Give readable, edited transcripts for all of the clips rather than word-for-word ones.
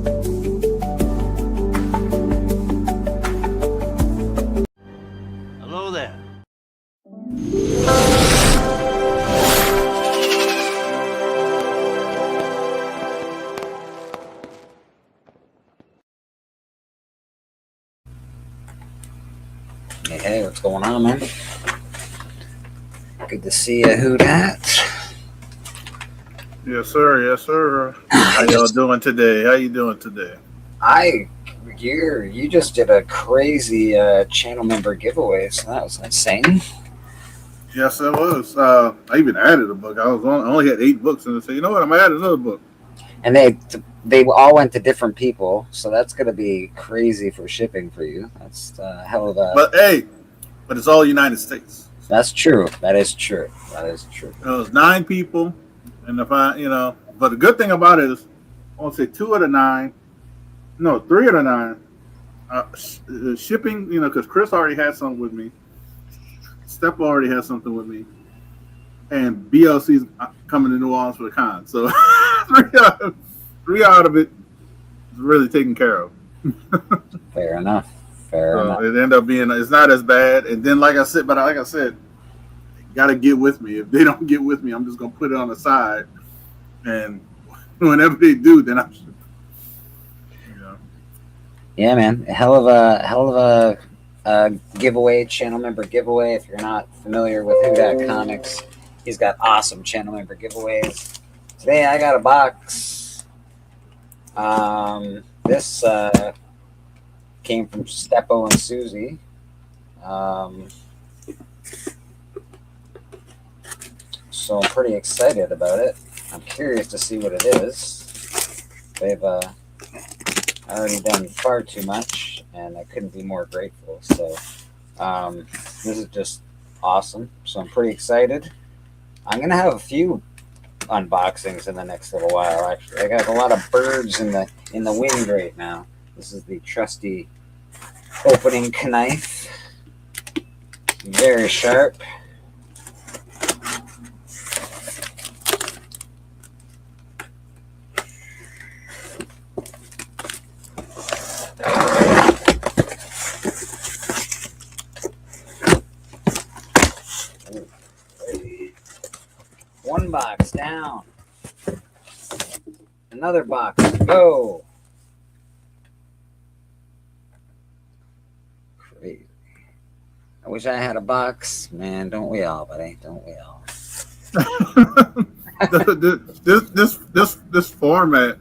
Hello there. Hey, what's going on, man? Good to see you. Who dat? Yes, sir. Yes, sir. How y'all doing today? How you doing today? You just did a crazy channel member giveaway, so that was insane. Yes, it was. I even added a book. I only had 8 books, and I said, you know what? I'm gonna add another book. And they all went to different people, so that's gonna be crazy for shipping for you. That's hell of a. But it's all United States. That's true. That is true. It was 9 people, and but the good thing about it is, I want to say 3 of the 9. Shipping, because Chris already had something with me. Step already has something with me, and BLC's coming to New Orleans for the con. So 3 out of it is really taken care of. Fair enough. Enough. It ended up being, it's not as bad. And then, like I said, got to get with me. If they don't get with me, I'm just gonna put it on the side, and whenever they do, then I'm. Yeah, man, hell of a giveaway, channel member giveaway. If you're not familiar with Who Dat Comics, he's got awesome channel member giveaways. Today I got a box. This came from Steppo and Susie. So I'm pretty excited about it. I'm curious to see what it is. They've already done far too much, and I couldn't be more grateful. So this is just awesome. So I'm pretty excited. I'm gonna have a few unboxings in the next little while. Actually, I got a lot of birds in the wind right now. This is the trusty opening knife. Very sharp. One box down. Another box. Go. Crazy. I wish I had a box. Man, don't we all, buddy? Don't we all? This format,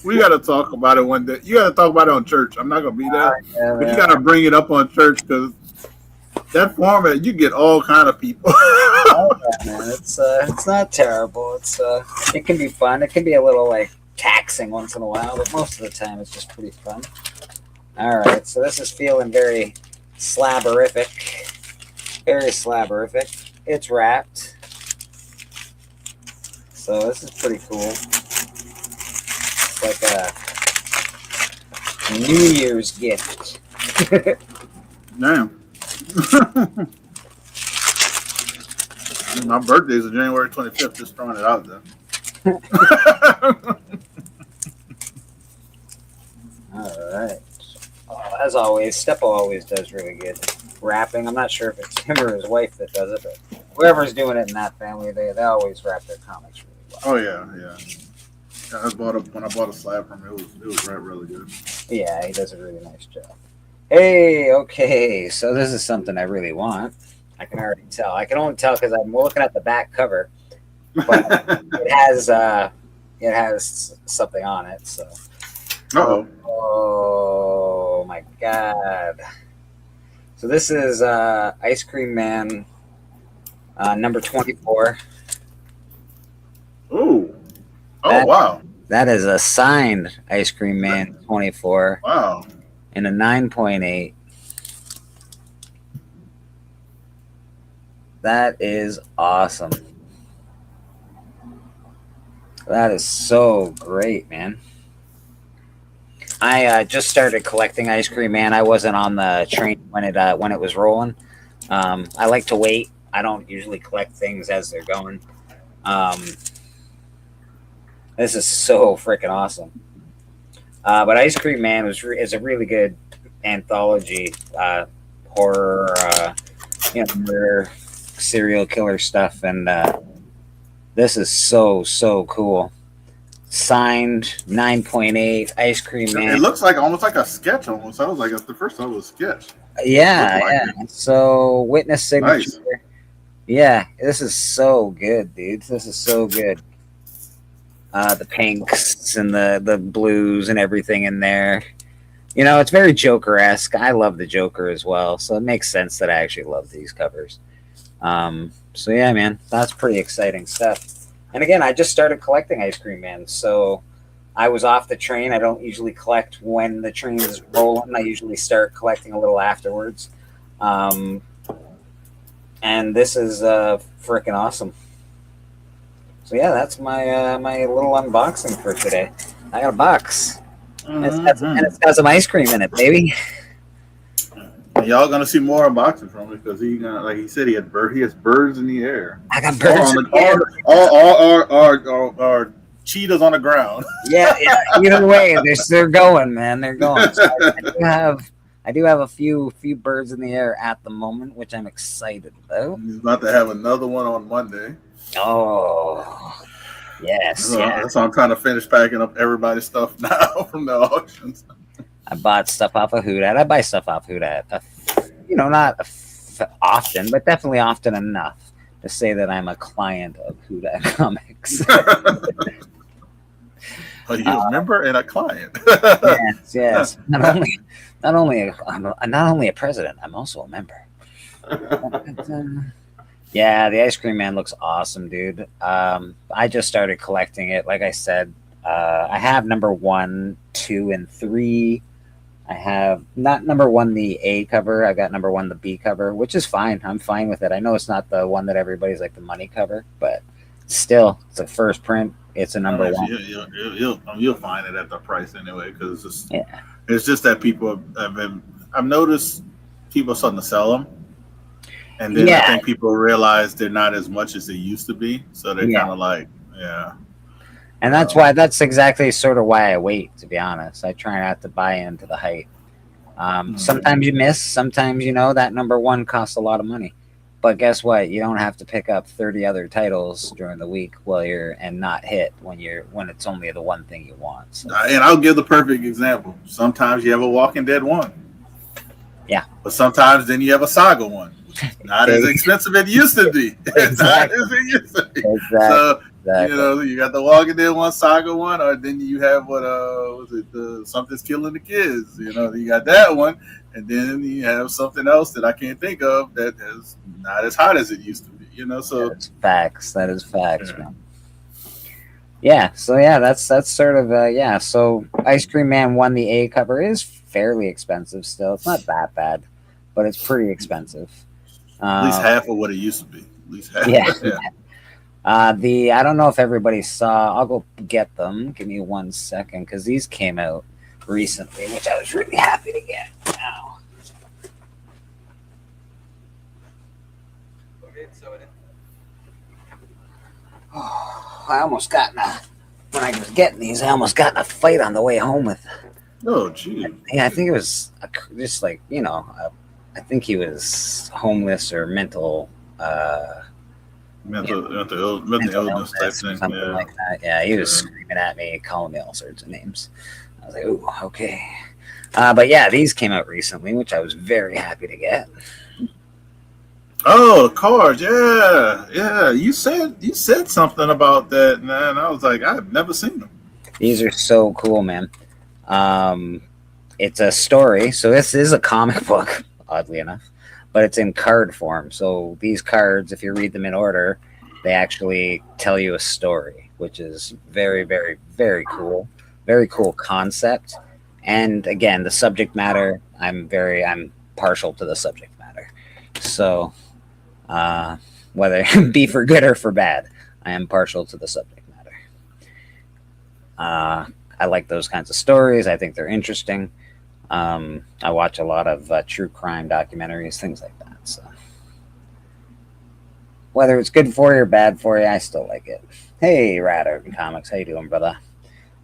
we got to talk about it one day. You got to talk about it on church. I'm not going to be there. But you got to bring it up on church, because that format, you get all kind of people. Man, it's not terrible. It can be fun. It can be a little taxing once in a while, but most of the time it's just pretty fun. All right, so this is feeling very slabberific. Very slabberific. It's wrapped. So this is pretty cool. It's like a New Year's gift. Damn. My birthday is January 25th. Just throwing it out there. All right. As always, Steppo always does really good wrapping. I'm not sure if it's him or his wife that does it, but whoever's doing it in that family, they always wrap their comics really well. Oh yeah. When I bought a slab from him, it was wrapped really good. Yeah, he does a really nice job. Hey, okay, so this is something I really want. I can already tell. I can only tell because I'm looking at the back cover, but it has something on it. So, oh my God! So this is Ice Cream Man number 24. Oh, wow! That is a signed Ice Cream Man 24. Wow! And a 9.8. That is awesome. That is so great, man. I just started collecting Ice Cream Man. I wasn't on the train when it was rolling. I like to wait. I don't usually collect things as they're going. This is so freaking awesome. But Ice Cream Man is a really good anthology horror, murder, serial killer stuff, and this is so cool. Signed 9.8 Ice Cream Man. It looks like almost like a sketch. Almost, I was like, the first time it was a sketch. Yeah, like yeah. So witness signature. Nice. Yeah, this is so good, dude. This is so good. The pinks and the blues and everything in there. It's very Joker-esque. I love the Joker as well, so it makes sense that I actually love these covers. So yeah, man, that's pretty exciting stuff. And again, I just started collecting Ice Cream Man, so I was off the train. I don't usually collect when the train is rolling. I usually start collecting a little afterwards. And this is freaking awesome. So yeah, that's my my little unboxing for today. I got a box, and it's got some ice cream in it, baby. And y'all gonna see more unboxing from it because like he said, he has birds in the air. I got birds. All cheetahs on the ground. Yeah. Either way, they're going, man. They're going. So I do have a few birds in the air at the moment, which I'm excited about. He's about to have another one on Monday. Oh, yes. So I'm trying to finish packing up everybody's stuff now from the auctions. I bought stuff off of Houdat. I buy stuff off Houdat. Not often, but definitely often enough to say that I'm a client of Houdat Comics. You a member and a client. Yes. Not only a president, I'm also a member. Yeah, the Ice Cream Man looks awesome, dude. I just started collecting it. Like I said, I have number 1, 2, and 3. I have not number 1 the A cover. I got number 1 the B cover, which is fine. I'm fine with it. I know it's not the one that everybody's like the money cover, but still, it's a first print. It's a number 1. You'll find it at the price anyway, because it's just that people I've noticed people starting to sell them, and then I think people realize they're not as much as they used to be, so they're kind of like, And that's exactly sort of why I wait, to be honest. I try not to buy into the hype. Sometimes you miss. Sometimes, that number 1 costs a lot of money. But guess what? You don't have to pick up 30 other titles during the week and not hit when it's only the one thing you want. So. And I'll give the perfect example. Sometimes you have a Walking Dead 1. Yeah. But sometimes then you have a Saga 1. Not as expensive as it used to be. It's not as it used to be. Exactly. So, Exactly. You got the Walking Dead 1, Saga 1, or then you have Something's Killing the Kids. You got that one, and then you have something else that I can't think of that is not as hot as it used to be. So that is facts, man. Yeah, so that's sort of So Ice Cream Man 1 the A cover is fairly expensive still. It's not that bad, but it's pretty expensive. At least half of what it used to be. At least half. Yeah. I don't know if everybody saw. I'll go get them. Give me 1 second, because these came out recently, which I was really happy to get. Now, I almost got when I was getting these. I almost got in a fight on the way home with. Oh, gee. Yeah, I think it was just like I think he was homeless or mental. Mental illness type thing. Something like that. Yeah, he was screaming at me, calling me all sorts of names. I was like, "Oh, okay." But yeah, these came out recently, which I was very happy to get. Oh, the cards, yeah. You said something about that, man. I was like, I've never seen them. These are so cool, man. It's a story, so this is a comic book, oddly enough, but it's in card form. So these cards, if you read them in order, they actually tell you a story, which is very, very, very cool. Very cool concept. And again, the subject matter, I'm partial to the subject matter. So whether it be for good or for bad, I am partial to the subject matter. I like those kinds of stories. I think they're interesting. I watch a lot of true crime documentaries, things like that. So whether it's good for you or bad for you, I still like it. Hey, Radar Comics, how you doing, brother?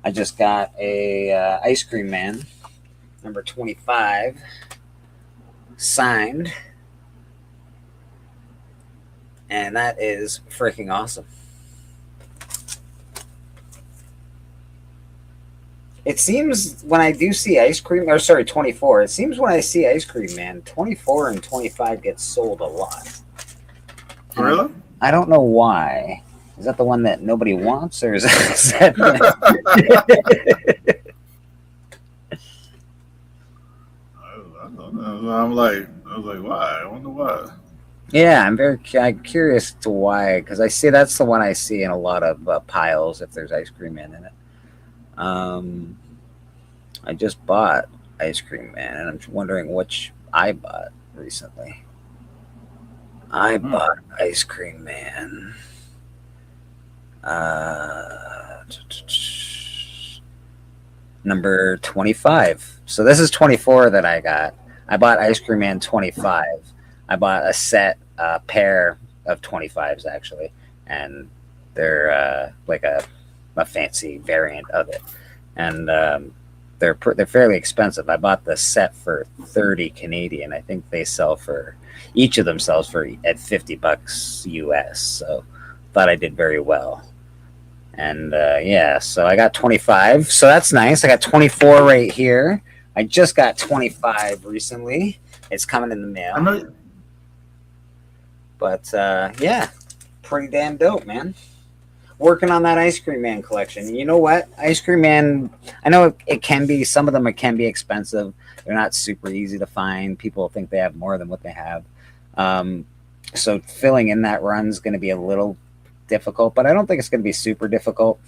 I just got a Ice Cream Man number 25 signed, and that is freaking awesome. It seems when I do see Ice Cream, or sorry, 24, it seems when I see Ice Cream Man, 24 and 25 get sold a lot. Really? I don't know why. Is that the one that nobody wants, or is that I was like, why? I wonder why. Yeah, I'm curious to why, because I see that's the one I see in a lot of piles if there's Ice Cream Man in it. I just bought Ice Cream Man, and I'm wondering which I bought recently. I bought Ice Cream Man. Number 25. So this is 24 that I got. I bought Ice Cream Man 25. I bought a set, pair of 25s actually, and they're like a fancy variant of it, and they're fairly expensive. I bought the set for 30 Canadian. I think they sell for each of them sells for at $50 US. So thought I did very well. And yeah, so I got 25. So that's nice. I got 24 right here. I just got 25 recently. It's coming in the mail. But yeah, pretty damn dope, man. Working on that Ice Cream Man collection. You know what? Ice Cream Man, I know it can be, some of them can be expensive. They're not super easy to find. People think they have more than what they have. So filling in that run is going to be a little difficult, but I don't think it's going to be super difficult.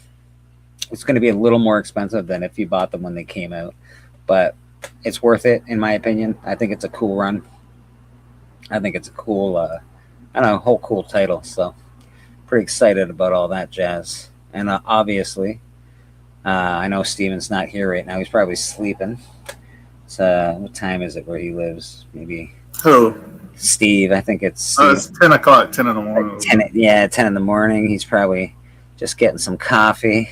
It's going to be a little more expensive than if you bought them when they came out, but it's worth it in my opinion. I think it's a cool run. I think it's a cool, I don't know, whole cool title. So pretty excited about all that jazz. And obviously, I know Steven's not here right now. He's probably sleeping. So what time is it where he lives? Maybe. Who? Steve. I think it's Steve. It's 10 o'clock, 10 in the morning. 10 in the morning. He's probably just getting some coffee,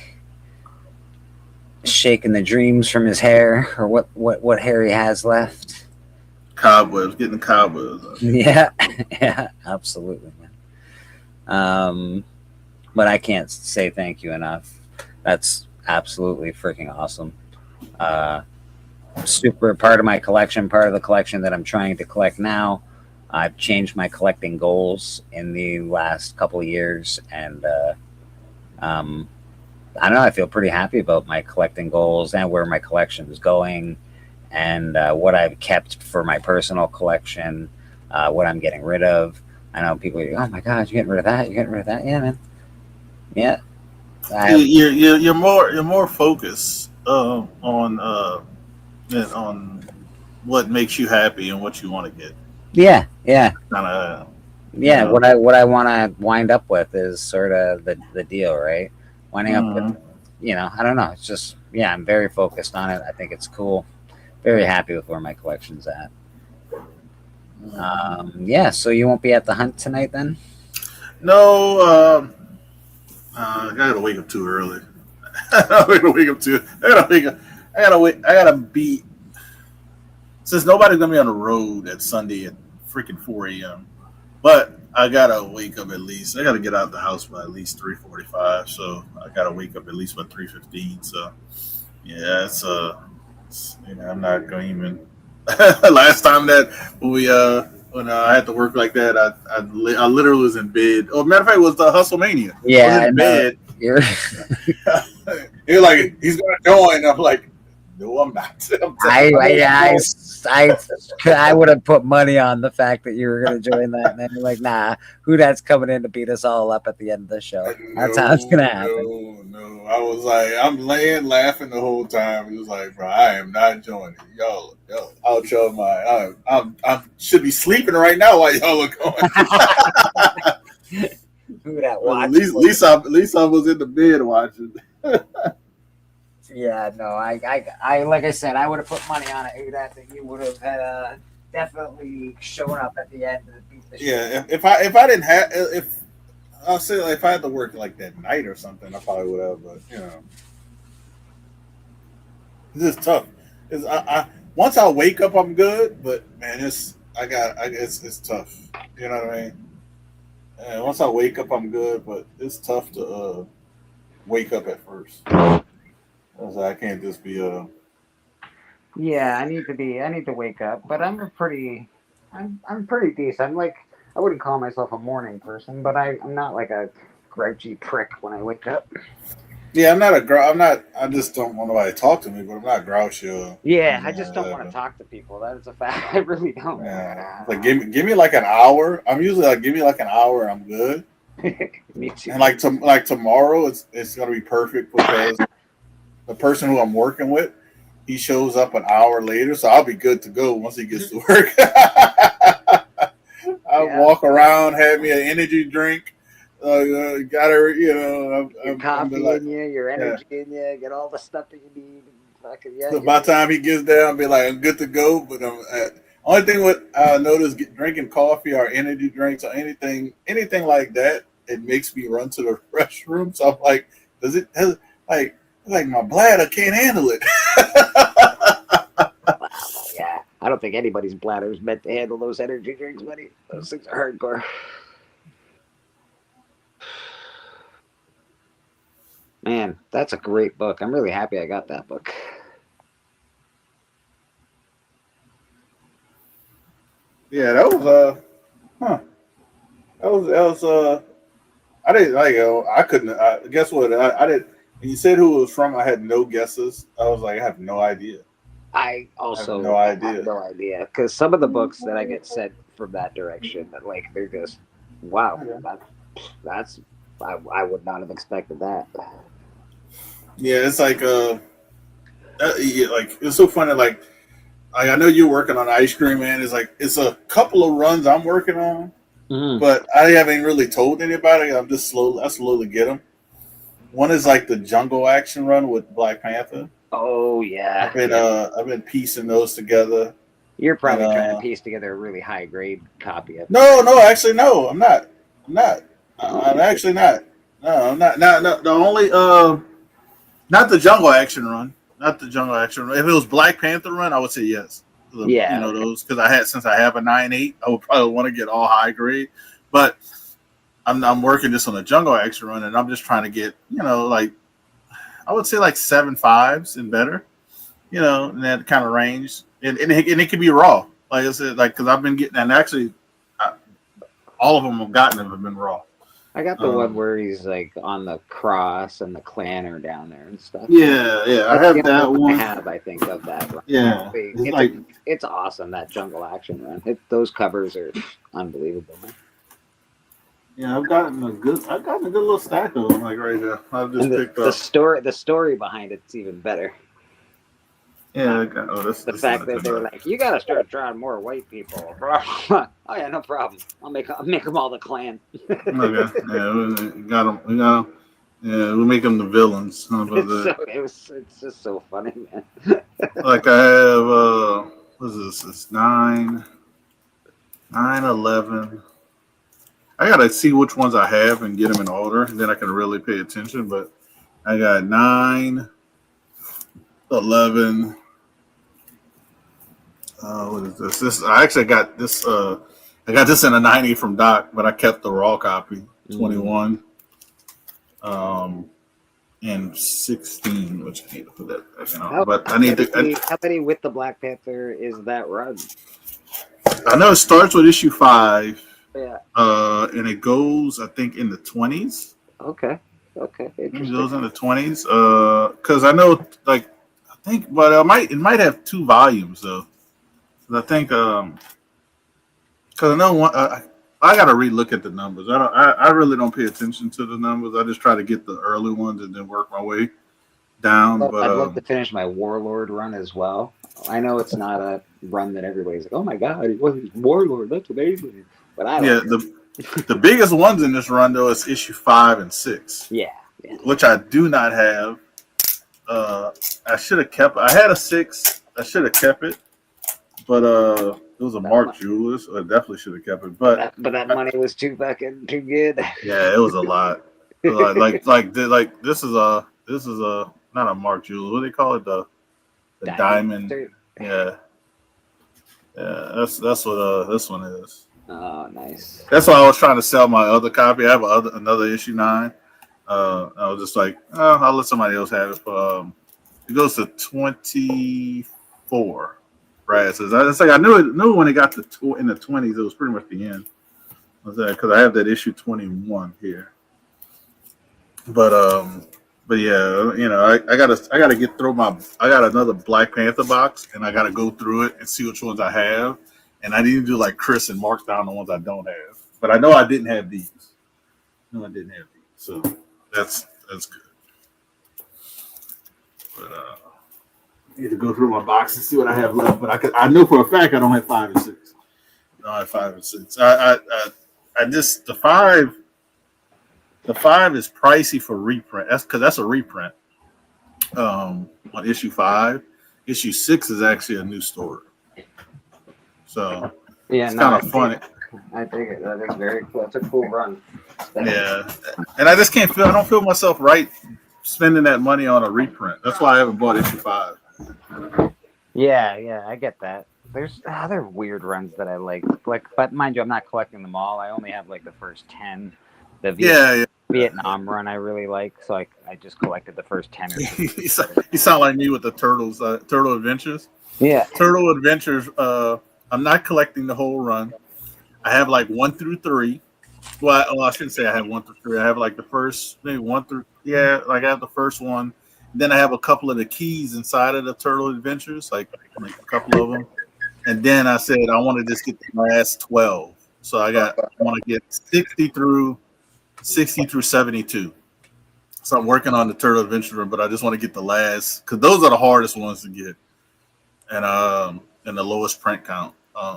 shaking the dreams from his hair, or what hair he has left. Cobwebs, getting the cobwebs. Yeah, yeah, absolutely, man. But I can't say thank you enough. That's absolutely freaking awesome. Super part of my collection, part of the collection that I'm trying to collect now. I've changed my collecting goals in the last couple of years, and I don't know. I feel pretty happy about my collecting goals and where my collection is going, and what I've kept for my personal collection, what I'm getting rid of. I know people are, oh my God, you're getting rid of that. You're getting rid of that. Yeah, man. Yeah. You're more focused on what makes you happy and what you want to get. Yeah, yeah. Kind of. Yeah, you know. What I want to wind up with is sort of the deal, right? Winding up with, I don't know. It's just, yeah, I'm very focused on it. I think it's cool. Very happy with where my collection's at. Yeah, so you won't be at the hunt tonight then? No, I gotta wake up too early. I gotta be. Since nobody's gonna be on the road at Sunday at freaking 4 a.m. But I gotta wake up at least. I gotta get out the house by at least 3:45. So I gotta wake up at least by 3:15. So yeah, I'm not going even. Last time that when I had to work like that, I literally was in bed. Oh, matter of fact, it was the Hustlemania. Yeah, I was in bed. You're like, he's gonna join. I'm like, no, I'm not. I would have put money on the fact that you were going to join that, and then you're like, nah, who that's coming in to beat us all up at the end of the show? That's how it's going to happen. No. I was like, I'm laying laughing the whole time. He was like, bro, I am not joining. Yo, I'll show my. I should be sleeping right now while y'all are going. Who that watch? At least I was in the bed watching. Yeah, no, I like I said, I would have put money on it. That you would have definitely shown up at the end to beat the show. Yeah, if I didn't have, if I had to work like that night or something, I probably would have. But This is tough. I once I wake up, I'm good, but man, it's tough. You know what I mean? Once I wake up, I'm good, but it's tough to wake up at first. I can't just be Yeah, I need to wake up, but I'm pretty decent. I'm like, I wouldn't call myself a morning person, but I'm not like a grouchy prick when I wake up. Yeah, I'm not a I'm not. I just don't want nobody to talk to me, but I'm not grouchy or Yeah, I anything just like don't that. want to But talk to people. That is a fact. I really don't. yeah, like give me like an hour. I'm usually like give me like an hour, I'm good. Me too. And like tomorrow, it's gonna be perfect because the person who I'm working with, he shows up an hour later, so I'll be good to go once he gets to work. I Yeah, walk around, have me an energy drink. Got her, your I'm be coffee like, in you, your yeah. energy in you, get all the stuff that you need. Fucking yeah, So you're by the good. time he gets there, I'll be like, I'm good to go. But only thing what I notice drinking coffee or energy drinks or anything like that, it makes me run to the restroom. So I'm like, like like my bladder can't handle it. Wow, yeah. I don't think anybody's bladder is meant to handle those energy drinks, buddy. Those things are hardcore. Man, that's a great book. I'm really happy I got that book. Yeah, that was huh. That was. I didn't like. I couldn't. Guess what? I didn't. When you said who it was from, I had no guesses. I was like, I have no idea. I have no I have idea. no idea because some of the books that I get sent from that direction, that like they're just wow. Okay. That's I would not have expected that. Yeah, it's like yeah, like it's so funny. Like I know you're working on Ice Cream Man. It's like it's a couple of runs I'm working on, Mhm. but I haven't really told anybody. I slowly get them. One is like the Jungle Action run with Black Panther. Oh yeah, yeah. I've been piecing those together, You're and probably trying to piece together a really high grade copy of it. no, actually no, I'm not. I'm not. I'm Okay. actually not. No, I'm not. No, the only not the Jungle Action run. Not the Jungle Action run. If it was Black Panther run, I would say yes. You Yeah. know Okay. those because I have a 9.8, I would probably want to get all high grade, but I'm working just on a Jungle Action run, and I'm just trying to get like I would say like 7.5s and better, in that kind of range, and it can be raw. Like I said, like because I've been getting and actually I, all of them I've gotten have been raw. I got the one Um, where he's like on the cross and the clan are down there and stuff. yeah, I That's the have only that one I one. have, I think, of that run. Yeah, it's like It's awesome that jungle action run. Those covers are unbelievable. Man. yeah, I've gotten a good little stack of them like right there. I've And just picked the up. story behind it's even better. Yeah, The this is fact not that too they were bad. like, "You got to start drawing more white people." Oh yeah, no problem. I'll make them all the clan. Okay, yeah, we got them. We got them. Yeah, we make them the villains. How about that? It's just so funny, man. Like I have what is this? It's 9, 11. I gotta see which ones I have and get them in order, and then I can really pay attention. But I got 9, 11. What is this? This I actually got this. I got this in a 90 from Doc, but I kept the raw copy. Mm. 21, um, and 16, which I need to put that back in. But I need to. How many with the Black Panther is that run? I know it starts with issue 5, Yeah. and it goes, I think, in the 20s. Okay. Okay. It Interesting. goes in the 20s. Because I know, like, I think, but it might have 2 volumes though. 'Cause I think, because I know one. I gotta relook at the numbers. I really don't pay attention to the numbers. I just try to get the early ones and then work my way down. Well, But I'd love to finish my Warlord run as well. I know it's not a run that everybody's like, "Oh my god, he was Warlord. That's amazing." But I yeah, like it. the biggest ones in this run though is issue 5 and 6, Yeah. Yeah. which I do not have. I should have kept. I had a 6. I should have kept it, but it was a That Mark mu- Julius. I definitely should have kept it, but but that money was too good. yeah, it was a lot. Like this is a not a Mark Julius. What do they call it? The diamond. Yeah. Yeah, that's what this one is. Oh, nice. That's why I was trying to sell my other copy. I have another issue 9. I was just like, oh, I'll let somebody else have it. It goes to 24. Brad says, it's like I knew when it got to in the 20s, it was pretty much the end. Because I have that issue 21 here. But yeah, I gotta get through I got another Black Panther box, and I gotta go through it and see which ones I have. And I need to do like Chris and mark down the ones I don't have. But I know I didn't have these. So that's good. But I need to go through my box and see what I have left. But I know for a fact I don't have 5 and 6. I don't have 5 and 6. I just the 5. The 5 is pricey for reprint. That's a reprint. On issue 5, issue 6 is actually a new story. So yeah, it's kind of funny. I dig it. That is very cool. It's a cool run. Yeah, and I just can't feel. I don't feel myself right spending that money on a reprint. That's why I haven't bought issue 5. Yeah, I get that. There's other weird runs that I like, but mind you, I'm not collecting them all. I only have like the first 10. The Vietnam run I really like, so I just collected the first 10. You sound like me with the Turtles, Turtle Adventures. Yeah, Turtle Adventures. I'm not collecting the whole run. I have like 1 through 3. Well, I shouldn't say I have 1 through 3. I have like the first maybe 1 through like I have the first one. Then I have a couple of the keys inside of the Turtle Adventures, like a couple of them. And then I said I want to just get the last 12. So I want to get 60 through 72. So I'm working on the Turtle Adventure, but I just want to get the last, because those are the hardest ones to get, and the lowest print count.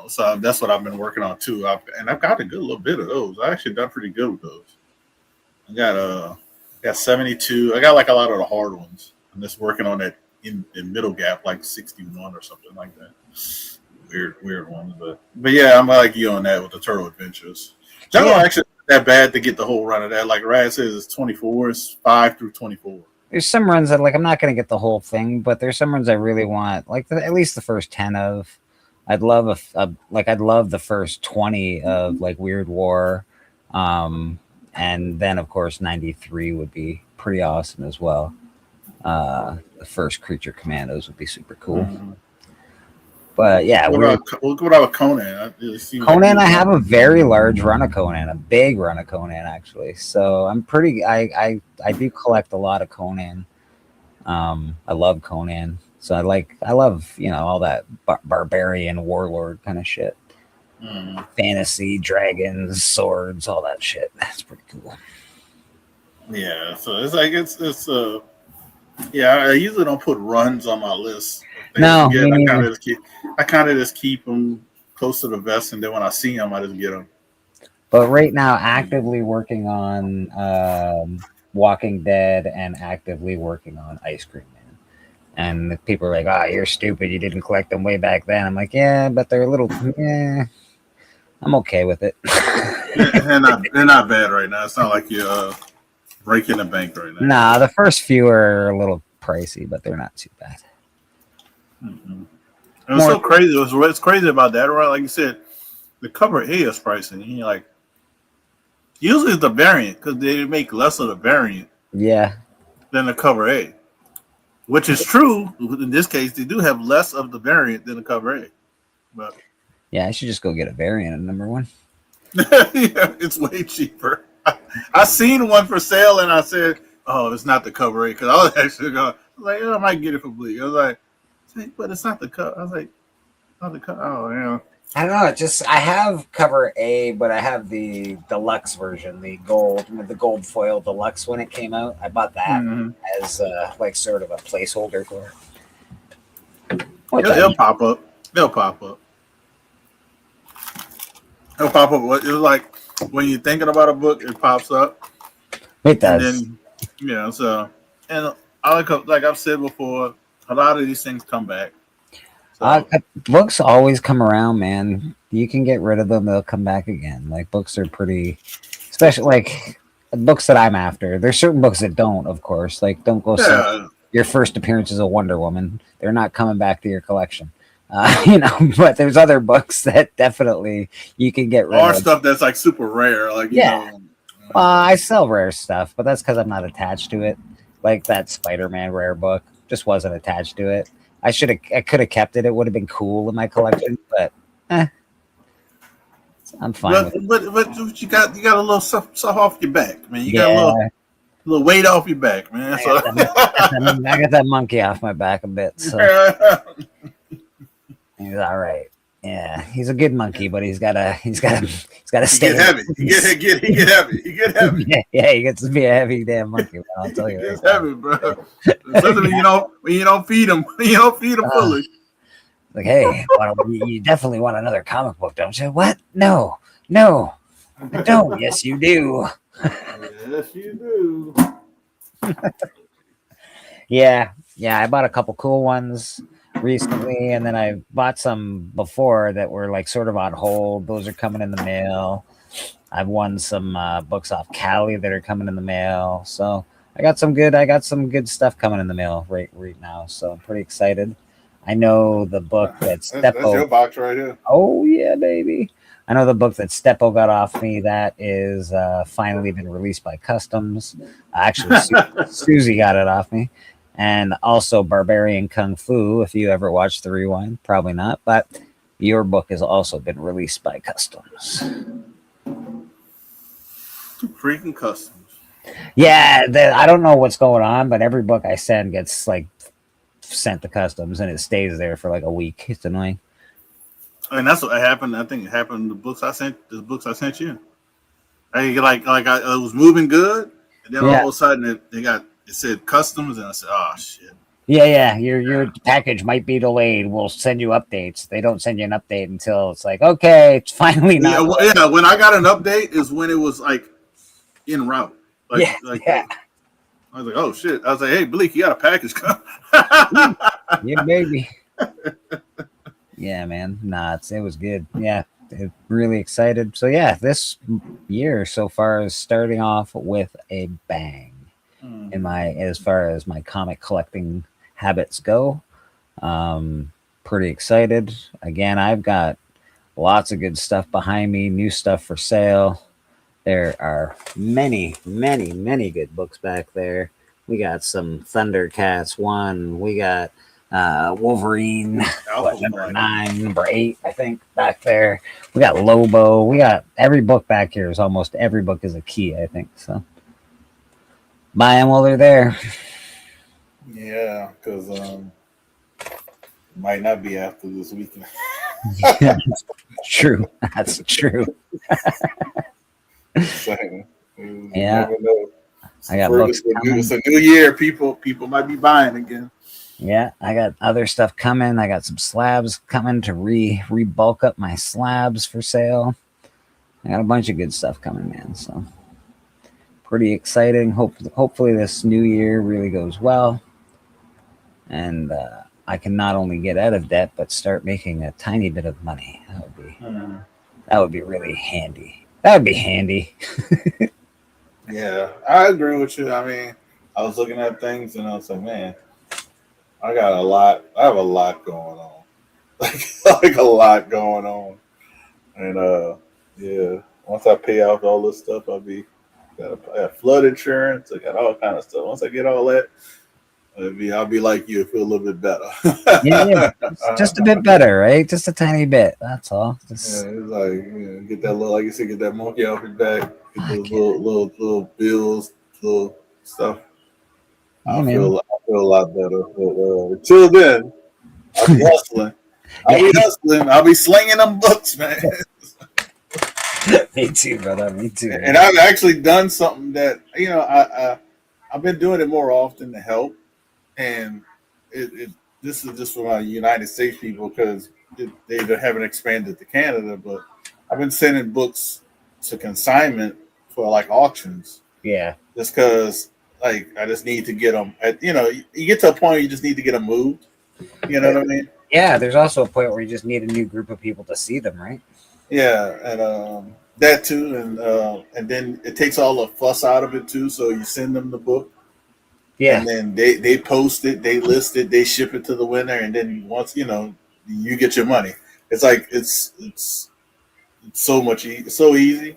So that's what I've been working on too. I've got a good little bit of those. I actually done pretty good with those. I got 72. I got like a lot of the hard ones. I'm just working on that in middle gap, like 61 or something like that. Weird ones, but yeah, I'm like you on that with the Turtle Adventures. Jungle actually that bad to get the whole run of that. Like Rad says, it's 24. It's 5 through 24. There's some runs that I'm not gonna get the whole thing, but there's some runs I really want, like at least the first 10 of. I'd love I'd love the first 20 of like Weird War, and then of course 93 would be pretty awesome as well. The first Creature Commandos would be super cool. Mm-hmm. But yeah, what about Conan? Conan, I have a very large run of Conan, a big run of Conan actually. So I'm pretty. I do collect a lot of Conan. I love Conan. So I love all that barbarian warlord kind of shit. Fantasy, dragons, swords, all that shit. That's pretty cool. Yeah, so it's like I usually don't put runs on my list. No, I kind of just keep them close to the vest, and then when I see them, I just get them. But right now, actively working on Walking Dead and actively working on Ice Cream Man. And people are like, you're stupid. You didn't collect them way back then. I'm like, yeah, but they're a little, I'm okay with it. they're not bad right now. It's not like you're breaking the bank right now. Nah, the first few are a little pricey, but they're not too bad. Mm-hmm. It's so crazy. What's crazy about that, right? Like you said, the cover A is pricey. And you're like, usually it's the variant because they make less of the variant. Yeah. Than the cover A. Which is true. In this case, they do have less of the variant than the cover A. But yeah, I should just go get a variant of number 1. Yeah, it's way cheaper. I seen one for sale and I said, "Oh, it's not the cover A." Because I was actually going, I might get it for Bleak. I was like, but it's not the cover. I was like, not the cover. Oh, yeah. I don't know. I have cover A, but I have the deluxe version, the gold foil deluxe when it came out. I bought that as sort of a placeholder for it. It'll pop up. It'll pop up. It's like when you're thinking about a book, it pops up. It does. And then, and like I've said before, a lot of these things come back. Books always come around, man. You can get rid of them; they'll come back again. Like books are pretty, especially like books that I'm after. There's certain books that don't, of course. Like don't go. your first appearance as a Wonder Woman. They're not coming back to your collection. But there's other books that definitely you can get rid Or of. stuff that's like super rare, like Yeah. I sell rare stuff, but that's because I'm not attached to it. Like that Spider-Man rare book just wasn't attached to it. I could have kept it. It would have been cool in my collection, but eh, I'm fine with it. But you got a little stuff off your back, man. You got a Yeah, little weight off your back, man. I So got I got that monkey off my back a bit, so he's all right. Yeah, he's a good monkey, but he's gotta he stay. get heavy. He get heavy. He get heavy. Yeah, he gets to be a heavy damn monkey. Man, I'll tell He you. gets Right heavy, bro. Especially when you don't feed him. You don't feed him now. fully. Like, hey, you definitely want another comic book, don't you? What? No, I don't. Yes, you do. Yes, you do. Yeah. I bought a couple cool ones recently, and then I bought some before that were like sort of on hold. Those are coming in the mail. I've won some books off Cali that are coming in the mail. So I got some good stuff coming in the mail right now. So I'm pretty excited. I know the book that That's your Steppo. box right here. Oh yeah, baby. I know the book that Steppo got off me. That is finally been released by Customs. Actually, Susie got it off me, and also Barbarian Kung Fu. If you ever watched the Rewind, probably not, but your book has also been released by Customs. Freaking customs. Yeah, I don't know what's going on, but every book I send gets like sent to Customs, and it stays there for like a week. It's annoying. And that's what happened. I think it happened in the books I sent you. I was moving good, and then all of a sudden it said customs, and I said, oh shit. Yeah. Your package might be delayed. We'll send you updates. They don't send you an update until it's like, okay, it's finally not. Yeah, when I got an update is when it was like en route. Yeah. I was like, oh shit. I was like, hey Bleak, you got a package coming. Yeah, baby. Yeah, man. Nah, it was good. Yeah. Really excited. So yeah, this year so far is starting off with a bang in as far as my comic collecting habits go. Pretty excited. Again, I've got lots of good stuff behind me, new stuff for sale. There are many good books back there. We got some Thundercats one. We got Wolverine, number 9, number 8, I think, back there. We got Lobo. We got every book back here. Is almost every book is a key, I think. So buy them while they're there. Yeah, because might not be after this weekend. True. That's true. Yeah. I got books coming. It's a new year. People might be buying again. Yeah, I got other stuff coming. I got some slabs coming to re-bulk up my slabs for sale. I got a bunch of good stuff coming, man. So pretty exciting. Hopefully this new year really goes well, and I can not only get out of debt but start making a tiny bit of money. That would be really handy. That would be handy. Yeah, I agree with you. I mean, I was looking at things and I was like, man, I have a lot going on. like a lot going on. And yeah, once I pay off all this stuff, I got flood insurance, I got all kind of stuff. Once I get all that, I'll be like you, feel a little bit better. Yeah, just a bit better, right? Just a tiny bit. That's all. Yeah, it's like get that little, like you said, get that monkey off your back, get those little bills, little stuff. I feel a lot better. But until then, I'll be hustling. I'll be slinging them books, man. Me too, brother. Me too. And I've actually done something that I've been doing it more often to help. And this is just for my United States people because they haven't expanded to Canada. But I've been sending books to consignment for like auctions. Yeah. Just because like I just need to get them. You get to a point where you just need to get them moved. You know what I mean? Yeah. There's also a point where you just need a new group of people to see them, right? Yeah, and that too, and then it takes all the fuss out of it too. So you send them the book. and Yeah. then they post it, they list it, they ship it to the winner, and then once you get your money. It's like it's so much so easy.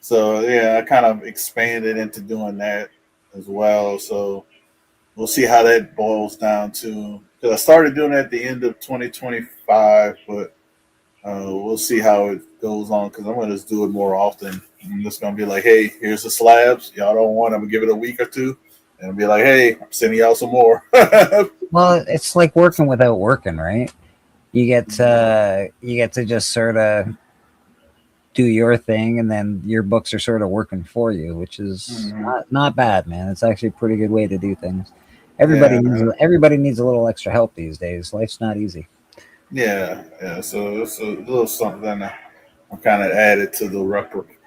So yeah, I kind of expanded into doing that as well. So we'll see how that boils down to. Because I started doing it at the end of 2025, but we'll see how it goes on. Because I'm gonna just do it more often. I'm just gonna be like, hey, here's the slabs. Y'all don't want. I'm gonna give it a week or two, and be like, hey, I'm sending y'all some more. Well, it's like working without working, right? You get to just sort of do your thing, and then your books are sort of working for you, which is Mhm. not bad, man. It's actually a pretty good way to do things. Yeah, Everybody needs a little extra help these days. Life's not easy. yeah, yeah. So it's a little something I'm kind of added to the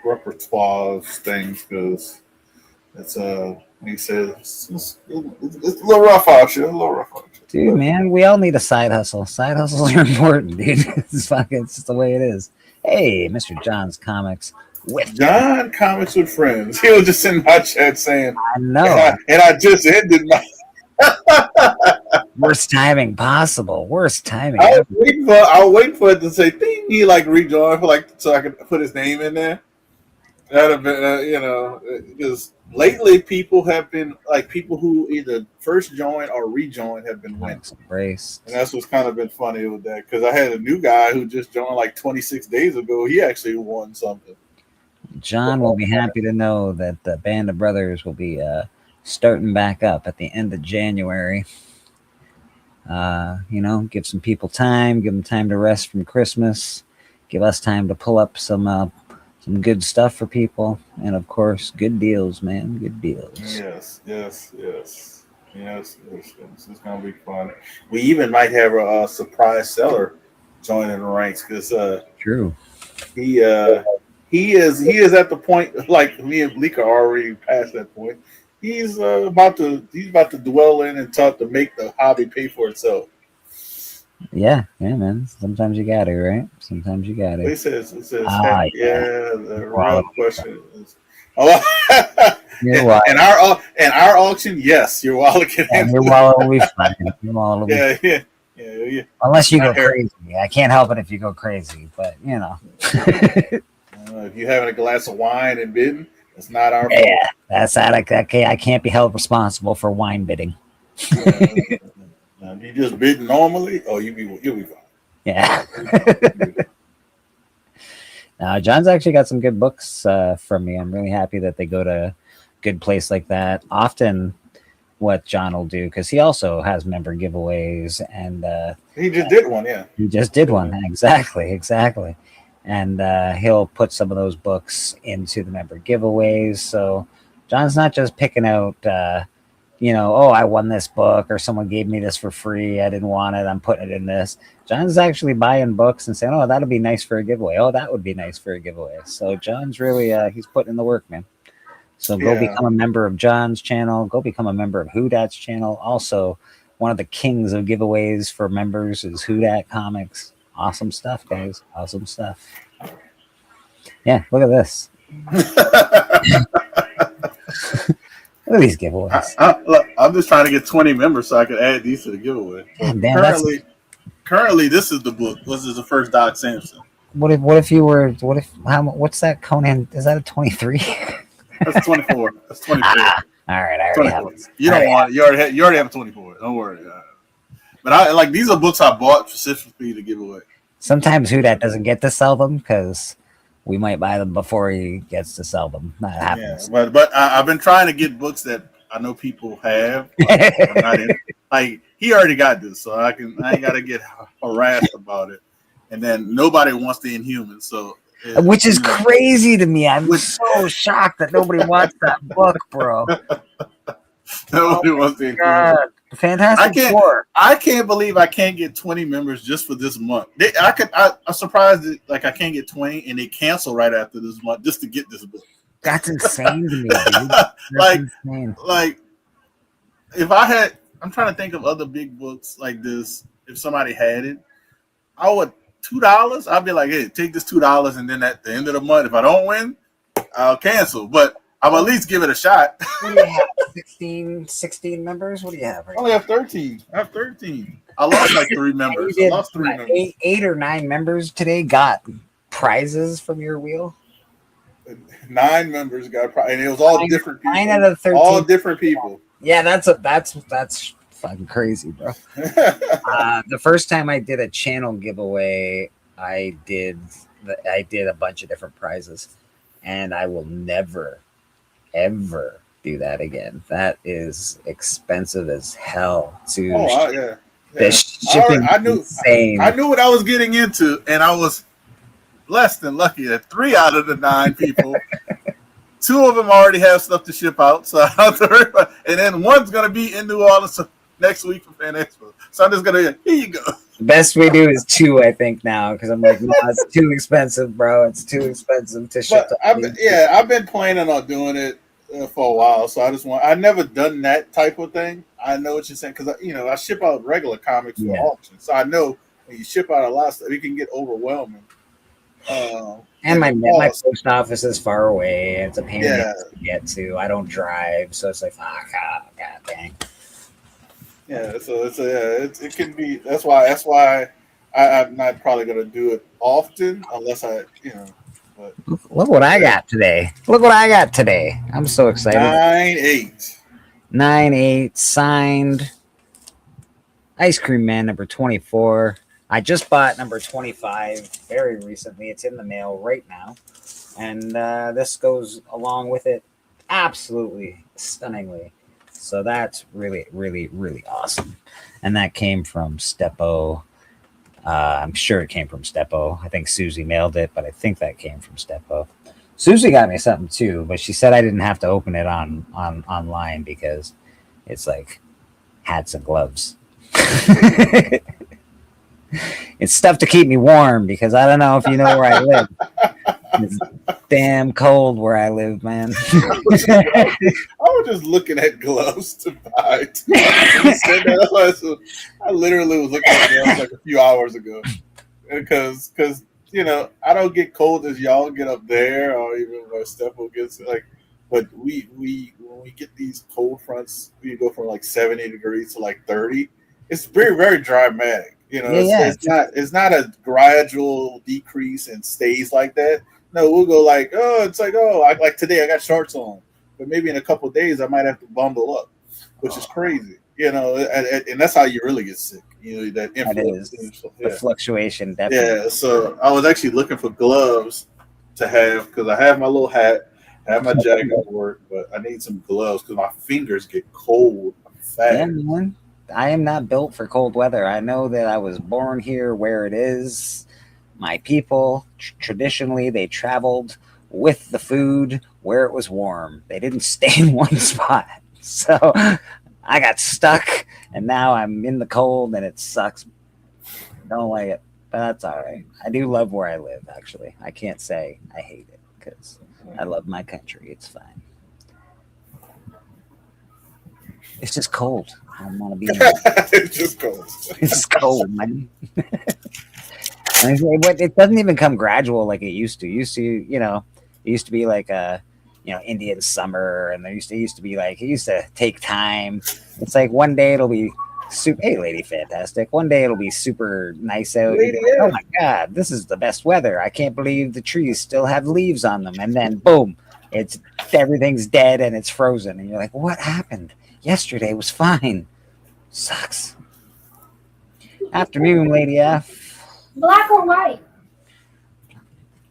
repertoire of things because it's like you said, it's a little rough out here, a little rough out here. Dude, But man, we all need a side hustle. Side hustles are important, dude. It's just the way it is. Hey, Mr. John's Comics with John comics with friends. He was just in my chat saying, I know. and I just ended my. Worst timing possible. Worst timing I was ever. waiting for I was waiting for it to say ding. He like rejoin for like so I could put his name in there. That'd have been because lately people have been like people who either first join or rejoin have been winning. Comics embraced. And that's what's kind of been funny with that because I had a new guy who just joined like 26 days ago. He actually won something. John will be happy to know that the Band of Brothers will be starting back up at the end of January. Give some people time, give them time to rest from Christmas, give us time to pull up some good stuff for people, and of course, good deals, man, good deals. Yes. It's gonna be fun. We even might have a surprise seller joining the ranks because True. he uh, he is at the point like me and Lika are already past that point. He's about to dwell in and talk to make the hobby pay for itself. Yeah, man. Sometimes you got to, right? Sometimes you got But to. it says, heck Ah, yeah. yeah. The You're real welcome. question is, oh, You're welcome. in our auction, yes, your wallet can And handle your it. wallet will be fine. Your wallet will be fine. Yeah. Unless you My go hair. crazy. I can't help it if you go crazy, but you know. If you're having a glass of wine and bidding, it's not our fault. Yeah, that's that. I can't be held responsible for wine bidding. Yeah. If you just bidding normally, oh, you'll be fine. Yeah. You'll be fine. You'll be fine. Now, John's actually got some good books from me. I'm really happy that they go to a good place like that. Often, what John will do, because he also has member giveaways, and He just did one, yeah. he just did one. Exactly. And he'll put some of those books into the member giveaways. So John's not just picking out, oh, I won this book or someone gave me this for free. I didn't want it. I'm putting it in this. John's actually buying books and saying, oh, that'll be nice for a giveaway. Oh, that would be nice for a giveaway. So John's really, he's putting in the work, man. So go Yeah. become a member of John's channel. Go become a member of Whodat's channel. Also, one of the kings of giveaways for members is Whodat Comics. Awesome stuff, guys. Awesome stuff. Yeah, look at this. Look at these giveaways. Look, I'm just trying to get 20 members so I can add these to the giveaway. God damn, that's Currently, this is the book. This is the first Doc Samson. what's that Conan? Is that a 23? That's 24. That's 24. All right, I already have 24. it. You don't want it. You already have 24. Don't worry. But I like these are books I bought specifically to give away. Sometimes Whodat doesn't get to sell them because we might buy them before he gets to sell them. That happens. Yeah, but I've been trying to get books that I know people have. I'm not in. Like he already got this, so I ain't got to get harassed about it. And then nobody wants the Inhumans, so Which is crazy to me. I'm so shocked that nobody wants that book, bro. Nobody wants the Inhumans. God. Fantastic Four. I can't believe I can't get 20 members just for this month. I'm surprised that like I can't get 20 and they cancel right after this month just to get this book. That's insane to me, dude. That's insane. Like if I had, I'm trying to think of other big books like this. If somebody had it, I would $2. I'd be like, hey, take this $2, and then at the end of the month, if I don't win, I'll cancel. But I'm at least give it a shot. What do you have? 16 members? What do you have I right only have 13. I have 13. I lost like 3 now? You members. I did lost 3 what, members. eight or nine members today got prizes from your wheel. 9 members got and it was all different people. 9 out of 13. All different people. Yeah, that's fucking crazy, bro. The first time I did a channel giveaway, I did a bunch of different prizes, and I will never, ever do that again. That is expensive as hell to yeah. the shipping. I knew insane. I knew what I was getting into, and I was less than lucky that 3 out of the 9 people, 2 of them already have stuff to ship out, so I have to worry about, and then one's gonna be in New Orleans next week for Fan Expo. So I'm just gonna here you go. The best we do is 2, I think, now, because I'm like, no, it's too expensive, bro. It's too expensive to ship. But I've been planning on doing it for a while, so I never done that type of thing. I know what you're saying because I ship out regular comics for auction, so I know when you ship out a lot of stuff, it can get overwhelming. And my post office is far away. It's a pain in the ass to get to. I don't drive, so it's like, God dang. Yeah, so it can be. That's why I'm not probably gonna do it often unless But look what I got today. Look what I got today. I'm so excited. 9/8. 9/8 signed. Ice Cream Man number 24. I just bought number 25 very recently. It's in the mail right now. And this goes along with it absolutely stunningly. So that's really, really, really awesome. And that came from Stepo. I'm sure it came from Stepo. I think Susie mailed it, but I think that came from Stepo. Susie got me something too, but she said I didn't have to open it on online because it's like hats and gloves. It's stuff to keep me warm because I don't know if you know where I live. It's damn cold where I live, man. I was just looking at gloves to buy. I literally was looking at gloves like a few hours ago because I don't get cold as y'all get up there, or even where Stepo gets like. But when we get these cold fronts, we go from like 70 degrees to like 30. It's very, very dramatic. It's not a gradual decrease and stays like that. No, we'll go like, like today I got shorts on, but maybe in a couple of days I might have to bundle up, which is crazy. And that's how you really get sick. That influence. The fluctuation. Definitely. Yeah. So I was actually looking for gloves to have because I have my little hat, I have my jacket at work, but I need some gloves because my fingers get cold fast. Yeah, man. I am not built for cold weather. I know that I was born here where it is. My people, traditionally, they traveled with the food where it was warm. They didn't stay in one spot. So I got stuck, and now I'm in the cold, and it sucks. Don't like it, but that's all right. I do love where I live, actually. I can't say I hate it because I love my country. It's fine. It's just cold. I don't want to be in It's just cold. It's cold, man. It doesn't even come gradual like it used to. It used to be like a, Indian summer, and it used to be like, it used to take time. It's like one day it'll be super, hey, Lady Fantastic. One day it'll be super nice out. Like, oh my God, this is the best weather. I can't believe the trees still have leaves on them. And then boom, everything's dead and it's frozen. And you're like, what happened? Yesterday was fine. Sucks. Afternoon, Lady F. Black or white?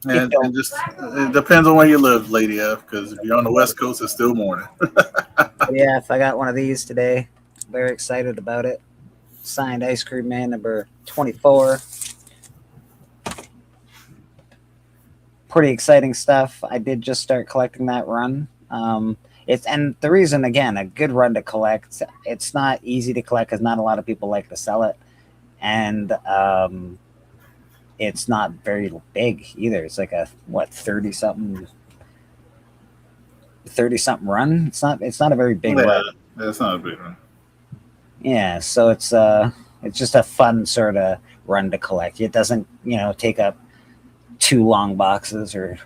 And it depends on where you live, Lady F, because if you're on the West Coast, it's still morning. Yeah, if I got one of these today, very excited about it. Signed Ice Cream Man number 24. Pretty exciting stuff. I did just start collecting that run. And the reason, again, a good run to collect, it's not easy to collect because not a lot of people like to sell it. And it's not very big either. It's like a 30-something run. It's not a very big run. It's not a big run. Yeah, so it's just a fun sort of run to collect. It doesn't, take up 2 long boxes. Or